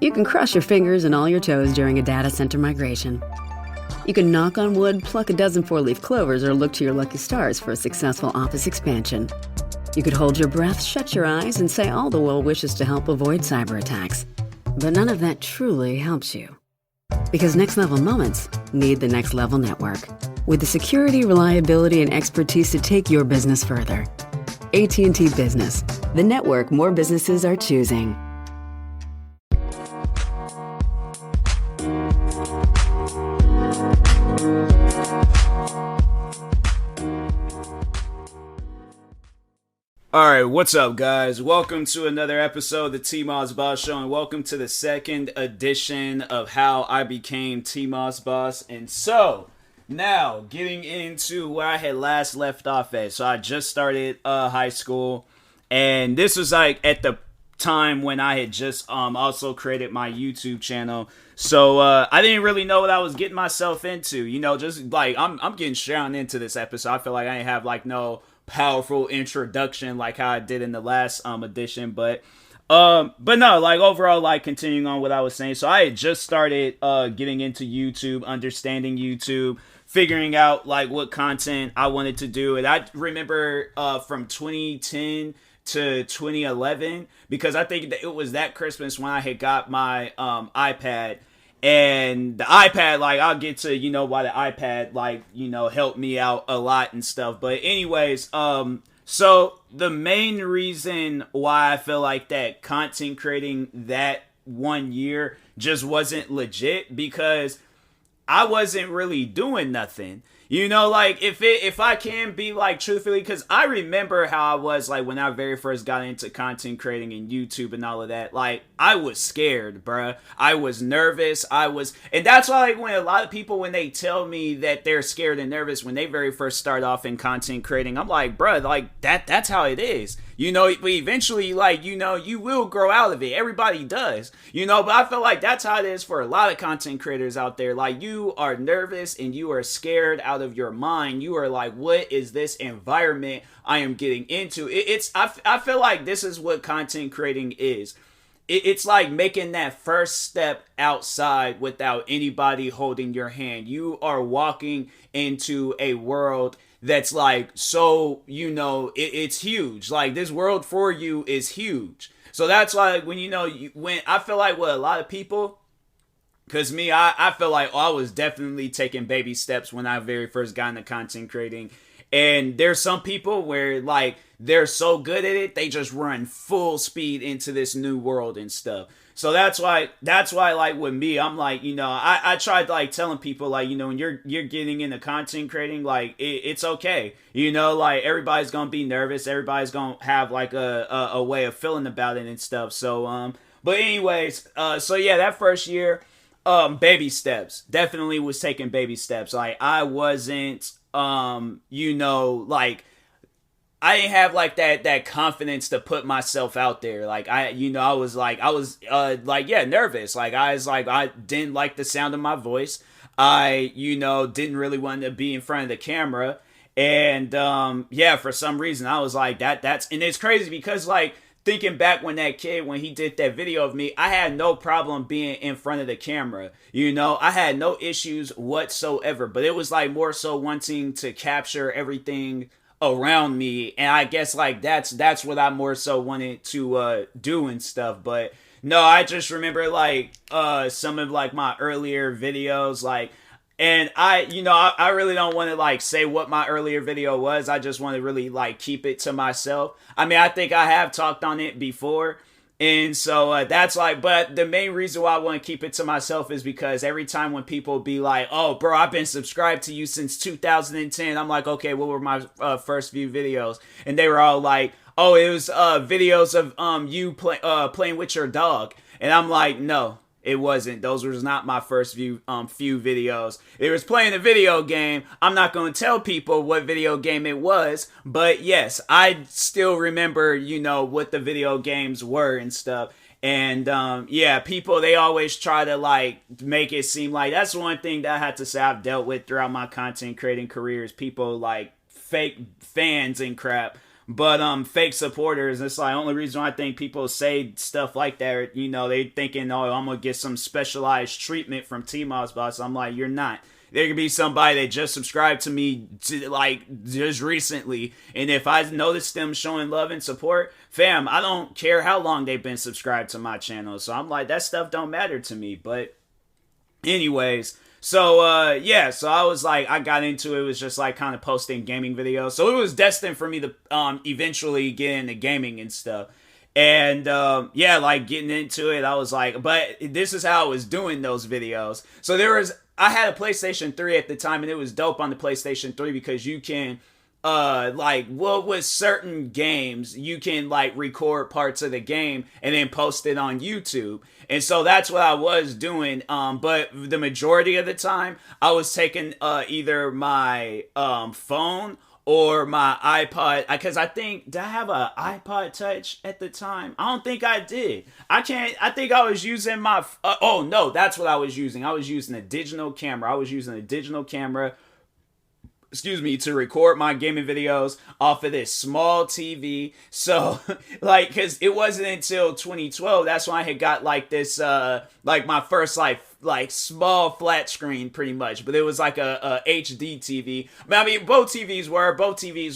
You can cross your fingers and all your toes during a data center migration. You can knock on wood, pluck a dozen four-leaf clovers, or look to your lucky stars for a successful office expansion. You could hold your breath, shut your eyes, and say all the well wishes to help avoid cyber attacks. But none of that truly helps you. Because next level moments need the next level network, with the security, reliability, and expertise to take your business further. AT&T Business, the network more businesses are choosing. Alright, what's up guys? Welcome to another episode of the TMossBoss Show, and welcome to the second edition of how I became TMossBoss. And so, now, getting into where I had last left off at. So I just started high school, and this was like at the time when I had just also created my YouTube channel. So I didn't really know what I was getting myself into, you know, just like I'm getting straight on into this episode. I feel like I didn't have like no powerful introduction like how I did in the last edition, but no, like overall, like continuing on what I was saying. So I had just started getting into YouTube, understanding YouTube, figuring out like what content I wanted to do. And I remember from 2010 to 2011, because I think that it was that Christmas when I had got my iPad. And the iPad, like, I'll get to, you know, why the iPad, like, you know, helped me out a lot and stuff. But anyways, so the main reason why I feel like that content creating that 1 year just wasn't legit, because I wasn't really doing nothing. You know, like, if I can be, like, truthfully, because I remember how I was, like, when I very first got into content creating and YouTube and all of that, like, I was scared, bruh. I was nervous. And that's why, like, when a lot of people, when they tell me that they're scared and nervous when they very first start off in content creating, I'm like, bruh, like, that's how it is. You know, but eventually, like, you know, you will grow out of it. Everybody does, you know, but I feel like that's how it is for a lot of content creators out there. Like, you are nervous and you are scared out of your mind. You are like, what is this environment I am getting into? I feel like this is what content creating is. It's like making that first step outside without anybody holding your hand. You are walking into a world that's like, so, you know, it's huge. Like, this world for you is huge. So that's why when, you know, when I feel like with a lot of people, because me, I feel like I was definitely taking baby steps when I very first got into content creating. And there's some people where, like, they're so good at it, they just run full speed into this new world and stuff. So that's why, like, with me, I'm like, you know, I tried, like, telling people, like, you know, when you're getting into content creating, like, it's okay. You know, like, everybody's gonna be nervous. Everybody's gonna have, like, a way of feeling about it and stuff. So, but anyways, so yeah, that first year, baby steps. Definitely was taking baby steps. Like, I wasn't, you know, like, I didn't have like that confidence to put myself out there. Like, I was nervous. Like, I didn't like the sound of my voice. I, you know, didn't really want to be in front of the camera. And, yeah, for some reason I was like, and it's crazy because, like, thinking back when he did that video of me, I had no problem being in front of the camera. You know, I had no issues whatsoever, but it was like more so wanting to capture everything around me. And I guess like that's what I more so wanted to do and stuff. But no, I just remember like some of like my earlier videos, like, and I really don't want to like say what my earlier video was. I just want to really like keep it to myself. I mean, I think I have talked on it before. And so that's like, but the main reason why I want to keep it to myself is because every time when people be like, oh, bro, I've been subscribed to you since 2010. I'm like, okay, what were my first few videos? And they were all like, oh, it was videos of you playing with your dog. And I'm like, no. It wasn't. Those was not my first few videos. It was playing a video game. I'm not going to tell people what video game it was, but yes, I still remember, you know, what the video games were and stuff. And yeah, people, they always try to like make it seem like, that's one thing that I had to say I've dealt with throughout my content creating career, is people like fake fans and crap. But fake supporters, it's like only reason I think people say stuff like that, they thinking, oh, I'm gonna get some specialized treatment from TMossBoss. I'm like, you're not. There could be somebody that just subscribed to me just recently, and if I notice them showing love and support, fam, I don't care how long they've been subscribed to my channel. So I'm like, that stuff don't matter to me. But anyways, so so I was like, I got into it, was just like kind of posting gaming videos. So it was destined for me to eventually get into gaming and stuff. And like getting into it, I was like, but this is how I was doing those videos. So I had a PlayStation 3 at the time, and it was dope on the PlayStation 3 because you can with certain games, you can like record parts of the game and then post it on YouTube. And so that's what I was doing. But the majority of the time I was taking either my phone or my iPod, because I think, did I have an iPod Touch at the time? I don't think I did. I think I was using my, oh no, that's what I was using. I was using a digital camera. To record my gaming videos off of this small TV. So, because it wasn't until 2012, that's when I had got like this, my first like small flat screen pretty much, but it was like a HD TV. I mean, both TVs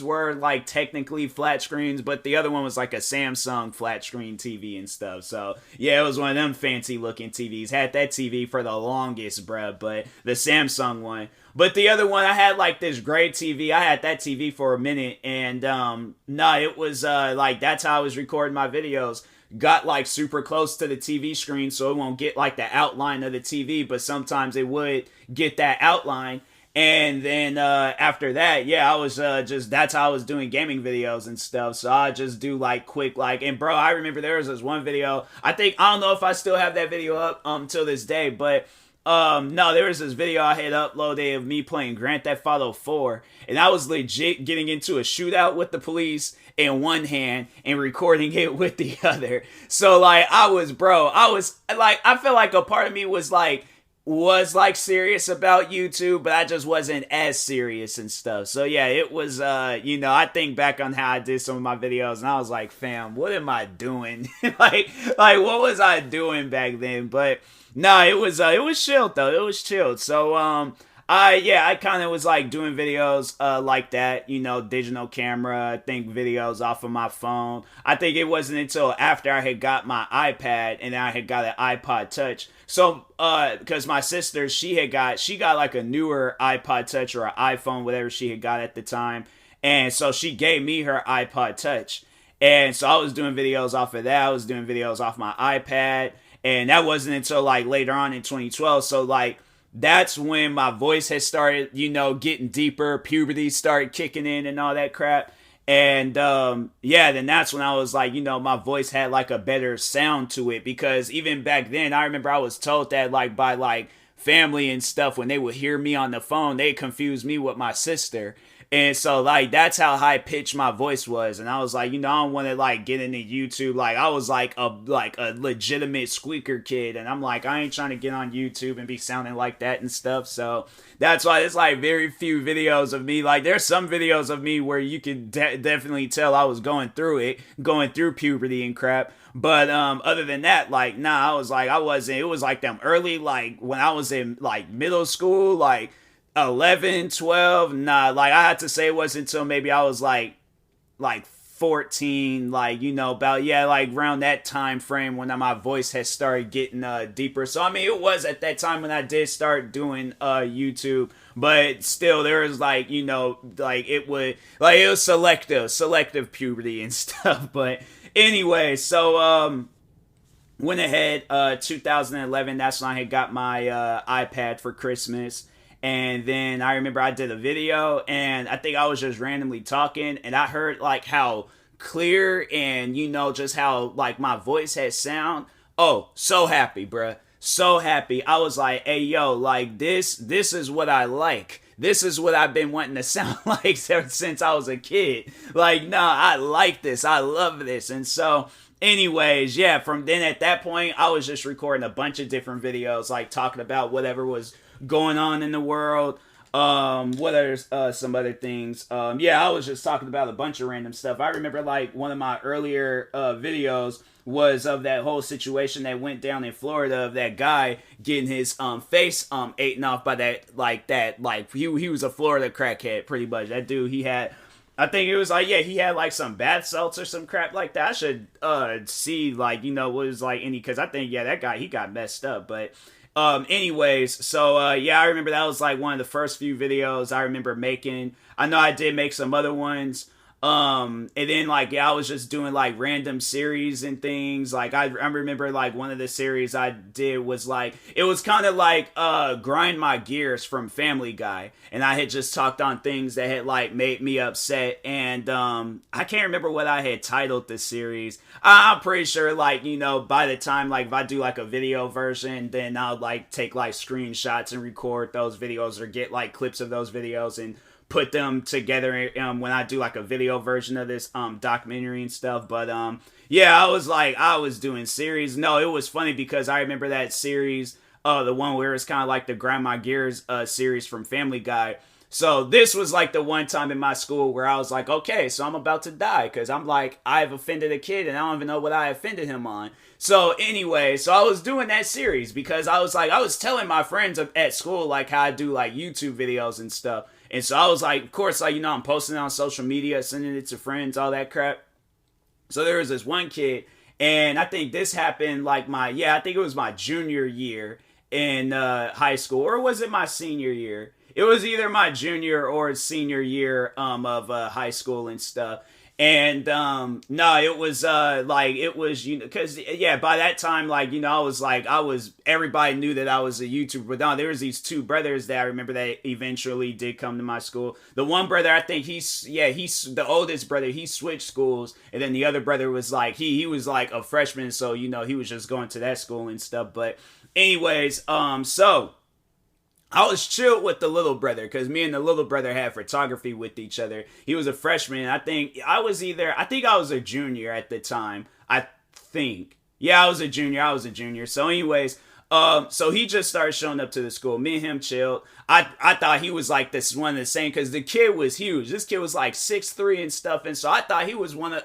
were like technically flat screens, but the other one was like a Samsung flat screen TV and stuff. So yeah, it was one of them fancy looking TVs. Had that TV for the longest, bruh, but the Samsung one. But the other one, I had like this gray TV. I had that TV for a minute, and it was that's how I was recording my videos. Got like super close to the TV screen so it won't get like the outline of the TV, but sometimes it would get that outline. And then after that, I was that's how I was doing gaming videos and stuff. So I just do like quick and bro, I remember there was this one video. I don't know if I still have that video up till this day, but there was this video I had uploaded of me playing Grand Theft Auto 4, and I was legit getting into a shootout with the police in one hand and recording it with the other. So I felt like a part of me was serious about YouTube, but I just wasn't as serious and stuff. So yeah, it was, I think back on how I did some of my videos and I was like, fam, what am I doing? What was I doing back then? But no, it was chilled though. It was chilled. So, I kind of was like doing videos like that, digital camera, I think videos off of my phone. I think it wasn't until after I had got my iPad and I had got an iPod Touch. So, because my sister, she got like a newer iPod Touch or an iPhone, whatever she had got at the time. And so she gave me her iPod Touch. And so I was doing videos off of that. I was doing videos off my iPad. And that wasn't until later on in 2012. So that's when my voice had started, getting deeper. Puberty started kicking in and all that crap. And then that's when I was my voice had a better sound to it. Because even back then, I remember I was told that by family and stuff, when they would hear me on the phone, they confused me with my sister. And so that's how high pitched my voice was. And I was I don't want to get into YouTube. I was a legitimate squeaker kid, and I'm I ain't trying to get on YouTube and be sounding like that and stuff. So that's why there's very few videos of me. There's some videos of me where you can definitely tell I was going through puberty and crap. But other than that, I wasn't. It was them early, when I was in middle school, 11, 12, I had to say it wasn't until maybe I was 14, around that time frame when my voice had started getting deeper. So I mean, it was at that time when I did start doing YouTube, but still there was it was selective puberty and stuff. But anyway, so went ahead, 2011, that's when I had got my iPad for Christmas. And then I remember I did a video, and I think I was just randomly talking, and I heard how clear and just how my voice had sound. Oh, so happy, bruh. So happy. I was hey yo, this is what I like. This is what I've been wanting to sound like since I was a kid. I like this. I love this. And so anyways, yeah, from then at that point, I was just recording a bunch of different videos, talking about whatever was going on in the world. What are some other things? Yeah, I was just talking about a bunch of random stuff. I remember like one of my earlier videos was of that whole situation that went down in Florida of that guy getting his face eaten off by that he was a Florida crackhead pretty much. That dude, he had, I think it was like, yeah, he had like some bath salts or some crap like that. I should see like, you know, what was like any, because I think, yeah, that guy, he got messed up. But anyways, so yeah, I remember that was like one of the first few videos I remember making. I know I did make some other ones. And then like, yeah, I was just doing like random series and things. Like I remember like one of the series I did was like, it was kind of like Grind My Gears from Family Guy. And I had just talked on things that had like made me upset. And I can't remember what I had titled the series. I'm pretty sure like, you know, by the time like if I do like a video version, then I'll like take like screenshots and record those videos or get like clips of those videos and put them together when I do like a video version of this documentary and stuff. But yeah, I was doing series. No, it was funny because I remember that series, the one where it's kind of like the Grind My Gears series from Family Guy. So this was like the one time in my school where I was like, okay, so I'm about to die because I'm like, I've offended a kid and I don't even know what I offended him on. So anyway, so I was doing that series because I was like, I was telling my friends at school like how I do like YouTube videos and stuff. And so I was like, of course, like, you know, I'm posting it on social media, sending it to friends, all that crap. So there was this one kid, and I think this happened like I think it was my junior year in high school, or was it my senior year? It was either my junior or senior year of high school and stuff. And no, it was you know, because yeah, by that time, like, you know, everybody knew that I was a YouTuber. But no, there was these two brothers that I remember that eventually did come to my school. The one brother, I think he's the oldest brother. He switched schools, and then the other brother was like he was like a freshman, so you know he was just going to that school and stuff. But anyways, so I was chilled with the little brother because me and the little brother had photography with each other. He was a freshman. I think I was a junior at the time. I think. Yeah, I was a junior. So anyways, so he just started showing up to the school. Me and him chilled. I thought he was like this one of the same because the kid was huge. This kid was like 6'3" and stuff. And so I thought he was one of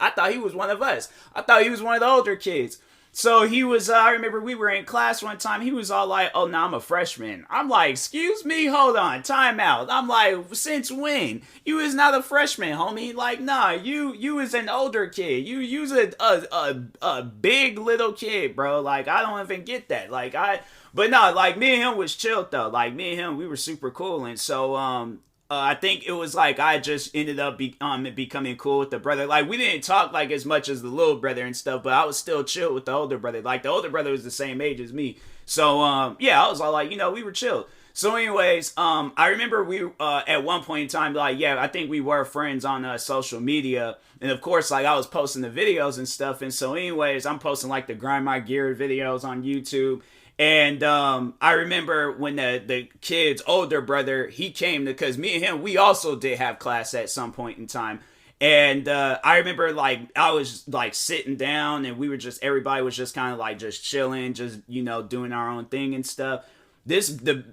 us. I thought he was one of the older kids. So he was, I remember we were in class one time, he was all like, oh, no, I'm a freshman. I'm like, excuse me, hold on, time out. I'm like, since when? You is not a freshman, homie. Like, nah, you is an older kid. You's a big little kid, bro. Like, I don't even get that. But no, like, me and him was chilled, though. Like, me and him, we were super cool. And so, I think it was like I just ended up becoming cool with the brother. Like, we didn't talk like as much as the little brother and stuff, but I was still chill with the older brother. Like, the older brother was the same age as me. So, yeah, I was all like, you know, we were chill. So anyways, I remember we, at one point in time, like, yeah, I think we were friends on social media. And of course, like, I was posting the videos and stuff. And so anyways, I'm posting like the Grind My Gear videos on YouTube. And I remember when the kid's older brother, he came because me and him, we also did have class at some point in time. And I remember like I was like sitting down and everybody was just kind of like just chilling, just, you know, doing our own thing and stuff. The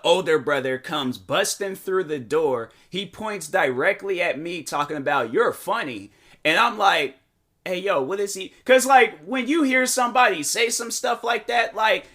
older brother comes busting through the door. He points directly at me talking about, you're funny. And I'm like, hey, yo, what is he? Because, like, when you hear somebody say some stuff like that, like,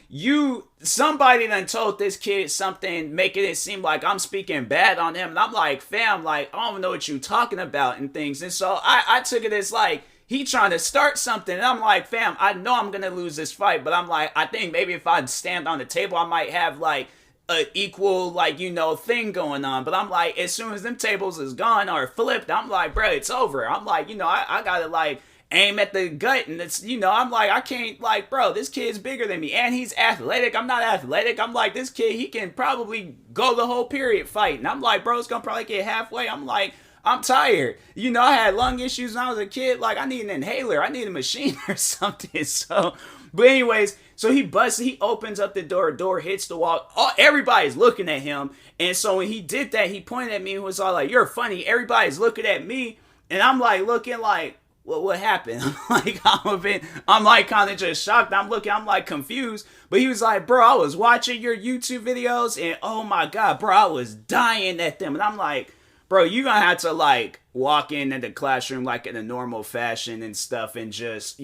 somebody done told this kid something, making it seem like I'm speaking bad on him. And I'm like, fam, like, I don't know what you talking about and things. And so I took it as, like, he trying to start something. And I'm like, fam, I know I'm going to lose this fight. But I'm like, I think maybe if I stand on the table, I might have, like, a equal, like, you know, thing going on. But I'm like, as soon as them tables is gone or flipped, I'm like, bro, it's over. I'm like, you know, I got to, like, aim at the gut, and it's, you know, I'm like, I can't, like, bro, this kid's bigger than me, and he's athletic. I'm not athletic. I'm like, this kid, he can probably go the whole period fighting. I'm like, bro, it's gonna probably get halfway. I'm like, I'm tired. You know, I had lung issues when I was a kid. Like, I need an inhaler. I need a machine or something. So, but anyways, so he opens up the door hits the wall. Everybody's looking at him, and so when he did that, he pointed at me and was all like, you're funny. Everybody's looking at me, and I'm like, looking like, what happened? I'm like kind of just shocked. I'm like confused. But he was like, bro, I was watching your YouTube videos and oh my God, bro, I was dying at them. And I'm like, bro, you gonna have to like walk into the classroom like in a normal fashion and stuff and just,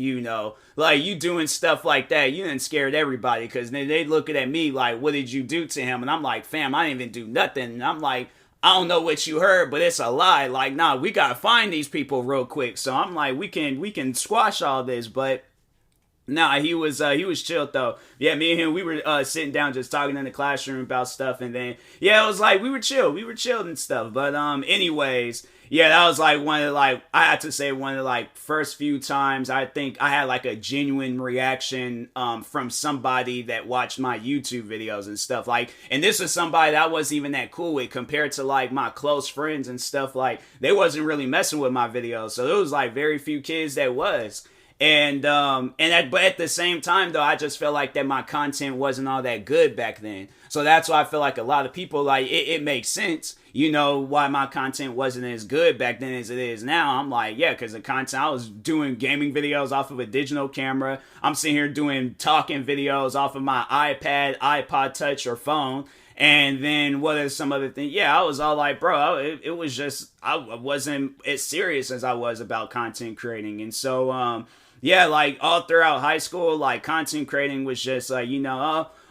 like you doing stuff like that, you done scared everybody because they looking at me like, what did you do to him? And I'm like, fam, I didn't even do nothing. And I'm like, I don't know what you heard, but it's a lie. Like, nah, we gotta find these people real quick. So I'm like, we can squash all this, but nah, he was chilled though. Yeah, me and him, we were sitting down just talking in the classroom about stuff, and then yeah, it was like we were chilled and stuff. But anyways, yeah, that was like one of the, like I had to say one of the like first few times I think I had like a genuine reaction from somebody that watched my YouTube videos and stuff. Like, and this was somebody that I wasn't even that cool with compared to like my close friends and stuff. Like, they wasn't really messing with my videos, so there was like very few kids that was. But at the same time though, I just felt like that my content wasn't all that good back then. So that's why I feel like a lot of people like it makes sense, why my content wasn't as good back then as it is now. I'm like, yeah, because the content I was doing gaming videos off of a digital camera. I'm sitting here doing talking videos off of my iPad, iPod Touch, or phone. And then what are some other things? Yeah, I was all like, bro, it was just, I wasn't as serious as I was about content creating. And so, yeah, like all throughout high school, like content creating was just like,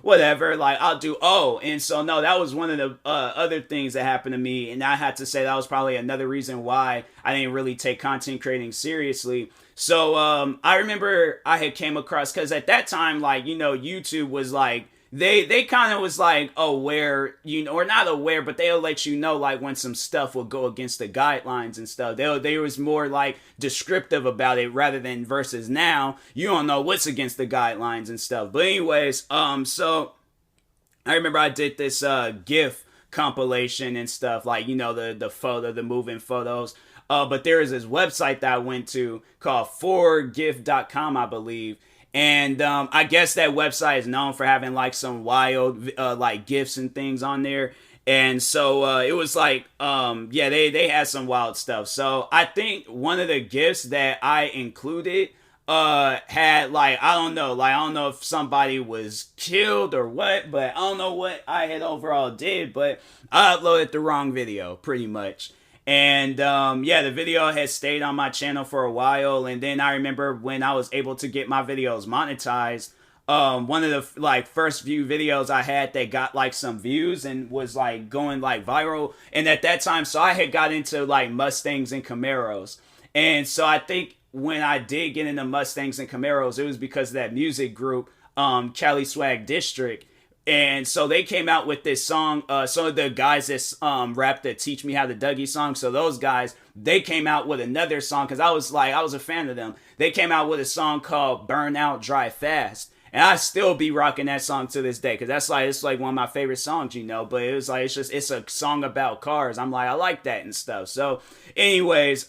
whatever, like I'll do. And so no, that was one of the other things that happened to me. And I had to say that was probably another reason why I didn't really take content creating seriously. So I remember I had came across, because at that time, like, YouTube was like, they kind of was like aware, or not aware, but they'll let you know like when some stuff will go against the guidelines and stuff. They was more like descriptive about it rather than versus now you don't know what's against the guidelines and stuff. But anyways, so I remember I did this GIF compilation and stuff, like the moving photos. But there is this website that I went to called 4gif.com, I believe. And I guess that website is known for having like some wild like GIFs and things on there. And so it was like, yeah, they had some wild stuff. So I think one of the GIFs that I included had like, I don't know if somebody was killed or what, but I don't know what I had overall did, but I uploaded the wrong video pretty much. And yeah, the video has stayed on my channel for a while. And then I remember when I was able to get my videos monetized, one of the like first few videos I had that got like some views and was like going like viral. And at that time, so I had got into like Mustangs and Camaros. And so I think when I did get into Mustangs and Camaros, it was because of that music group, Cali Swag District. And so they came out with this song. So the guys that rap the Teach Me How to Dougie song. So those guys, they came out with another song, because I was a fan of them. They came out with a song called Burn Out, Drive Fast. And I still be rocking that song to this day, because it's like one of my favorite songs, But it was like, it's a song about cars. I'm like, I like that and stuff. So anyways,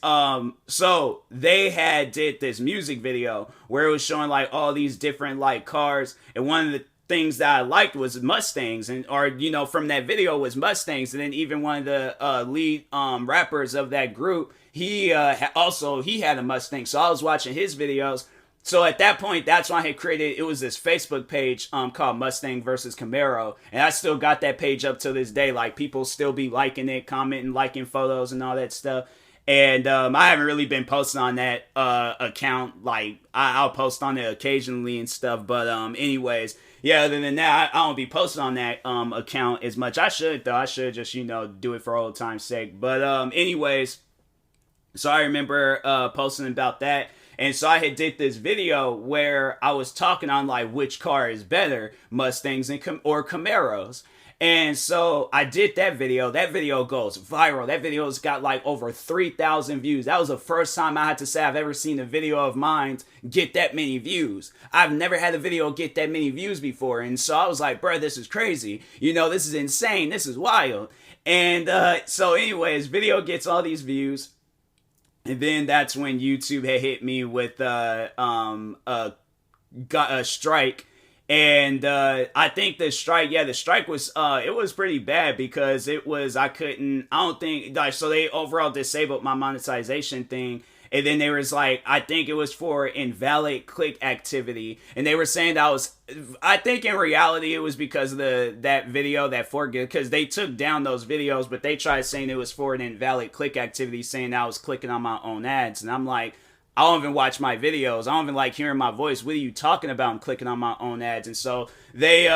so they did this music video where it was showing like all these different like cars. And one of the things that I liked was Mustangs, or from that video was Mustangs. And then even one of the lead rappers of that group, he had a Mustang. So I was watching his videos. So at that point, that's when I had created, it was this Facebook page called Mustang versus Camaro. And I still got that page up to this day. Like, people still be liking it, commenting, liking photos and all that stuff. And I haven't really been posting on that account. Like, I'll post on it occasionally and stuff. But anyways, yeah, other than that, I don't be posting on that account as much. I should, though. I should just, do it for old time's sake. But anyways, so I remember posting about that. And so I had did this video where I was talking on like which car is better, Mustangs or Camaros. And so I did that video. That video goes viral. That video's got like over 3,000 views. That was the first time I had to say I've ever seen a video of mine get that many views. I've never had a video get that many views before. And so I was like, bro, this is crazy. This is insane. This is wild. And so anyways, video gets all these views. And then that's when YouTube had hit me with a strike. And I think the strike was, it was pretty bad, because it was, so they overall disabled my monetization thing. and then there was like, I think it was for invalid click activity, and they were saying I think in reality it was because of that video, that forget, because they took down those videos, but they tried saying it was for an invalid click activity, saying I was clicking on my own ads, and I'm like, I don't even watch my videos, I don't even like hearing my voice, what are you talking about, I'm clicking on my own ads. And so they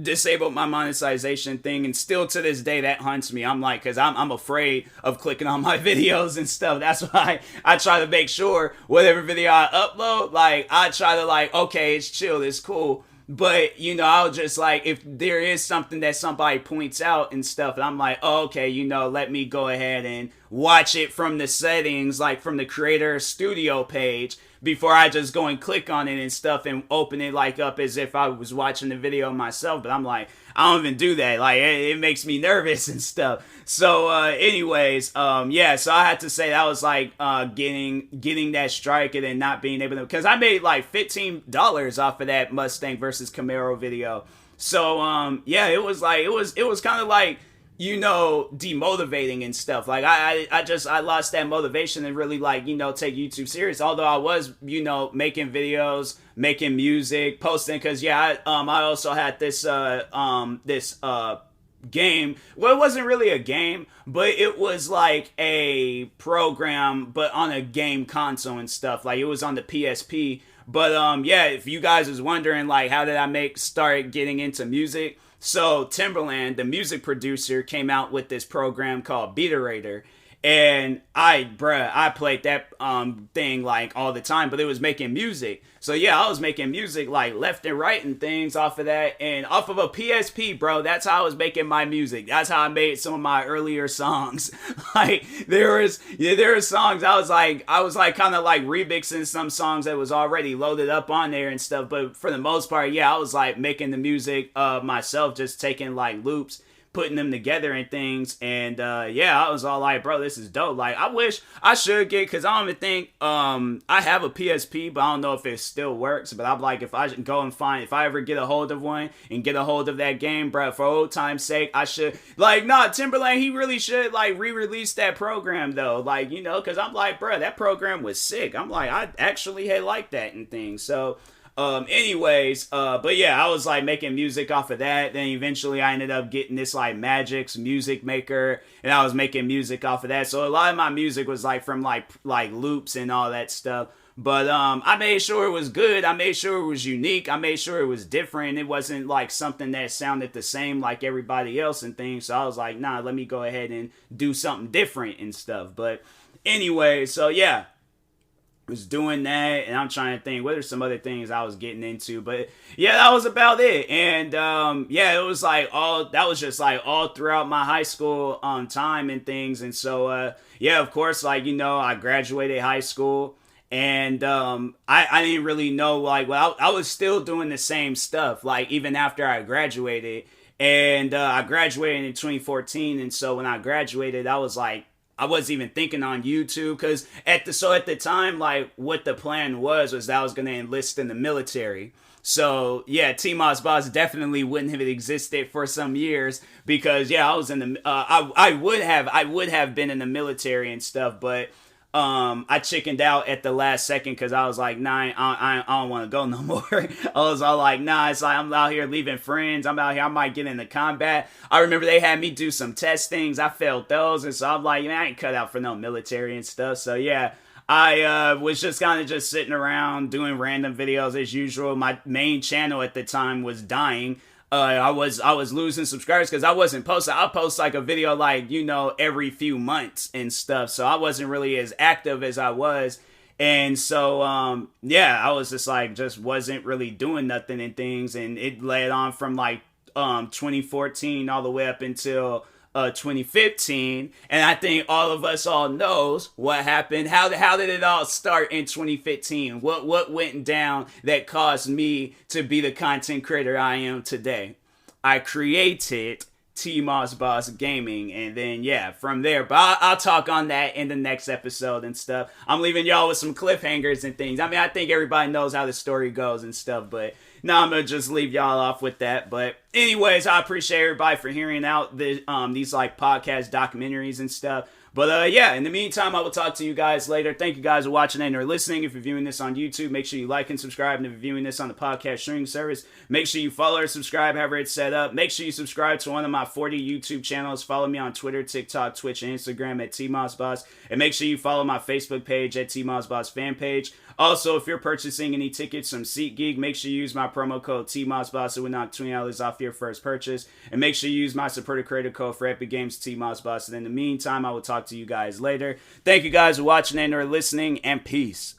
disabled my monetization thing, and still to this day that haunts me. I'm like, because I'm afraid of clicking on my videos and stuff. That's why I try to make sure whatever video I upload, like, I try to like, okay, it's chill, it's cool. But, you know, I'll just like, if there is something that somebody points out and stuff, and I'm like, oh, okay, you know, let me go ahead and watch it from the settings, like from the creator studio page, before I just go and click on it and stuff and open it like up as if I was watching the video myself. But I'm like, I don't even do that. Like, it makes me nervous and stuff. So anyways, so I had to say that was like getting that strike and then not being able to, because I made like $15 off of that Mustang versus Camaro video. So it was like, it was kind of like, you know, demotivating and stuff. Like, I lost that motivation and really, like, you know, take YouTube serious. Although I was, you know, making videos, making music, posting, because I also had this game. Well, it wasn't really a game, but it was like a program, but on a game console and stuff. Like, it was on the PSP. But if you guys was wondering, like, how did I start getting into music? So Timberland, the music producer, came out with this program called Beaterator, and I played that thing like all the time, but it was making music. So I was making music like left and right and things off of that, and off of a PSP, bro. That's how I was making my music. That's how I made some of my earlier songs. Like there were songs I was like kind of like remixing some songs that was already loaded up on there and stuff. But for the most part, I was like making the music myself, just taking like loops, putting them together and things. And I was all like, bro, this is dope. Like, I wish I should get, because I don't even think I have a PSP, but I don't know if it still works. But I'm like, if I go and if I ever get a hold of one and get a hold of that game, bro, for old time's sake, I should, like, Timberland, he really should like re-release that program though, like, you know, because I'm like, bro, that program was sick. I'm like, I actually had liked that and things. So I was like making music off of that. Then eventually I ended up getting this like Magic's Music Maker, and I was making music off of that. So a lot of my music was like from like loops and all that stuff. But I made sure it was good. I made sure it was unique. I made sure it was different. It wasn't like something that sounded the same like everybody else and things. So I was like, nah, let me go ahead and do something different and stuff. But anyway, so was doing that, and I'm trying to think what are some other things I was getting into, but that was about it. And it was like that was just like all throughout my high school time and things. And so of course, like, you know, I graduated high school, and I didn't really know, like, well, I was still doing the same stuff, like, even after I graduated. And I graduated in 2014, and so when I graduated, I was like, I wasn't even thinking on YouTube, because at the time, like, what the plan was that I was going to enlist in the military. So TMossBoss definitely wouldn't have existed for some years, because I was in the I would have been in the military and stuff, but I chickened out at the last second, because I was like, nah, I don't want to go no more. I was all like, nah, it's like I'm out here leaving friends. I'm out here, I might get into combat. I remember they had me do some test things. I failed those, and so I'm like, man, I ain't cut out for no military and stuff. So I was just kind of just sitting around doing random videos as usual. My main channel at the time was dying. I was losing subscribers because I wasn't posting. I'll post like a video like, you know, every few months and stuff. So I wasn't really as active as I was. And so, I was just like, just wasn't really doing nothing and things. And it led on from like 2014 all the way up until 2015, and I think all of us all knows what happened. How did it all start in 2015? What went down that caused me to be the content creator I am today? I created TMossBoss Gaming, and then from there. But I'll talk on that in the next episode and stuff. I'm leaving y'all with some cliffhangers and things. I mean, I think everybody knows how the story goes and stuff, but now I'm gonna just leave y'all off with that. But anyways, I appreciate everybody for hearing out these like podcast documentaries and stuff. But yeah, in the meantime, I will talk to you guys later. Thank you guys for watching and or listening. If you're viewing this on YouTube, make sure you like and subscribe. And if you're viewing this on the podcast streaming service, make sure you follow or subscribe, however it's set up. Make sure you subscribe to one of my 40 YouTube channels. Follow me on Twitter, TikTok, Twitch, and Instagram at TMossBoss. And make sure you follow my Facebook page at TMossBoss fan page. Also, if you're purchasing any tickets from SeatGeek, make sure you use my promo code TMossBoss. It will knock $20 off your first purchase. And make sure you use my supporter creator code for Epic Games, TMossBoss. And in the meantime, I will talk to you guys later. Thank you guys for watching and or listening, and peace.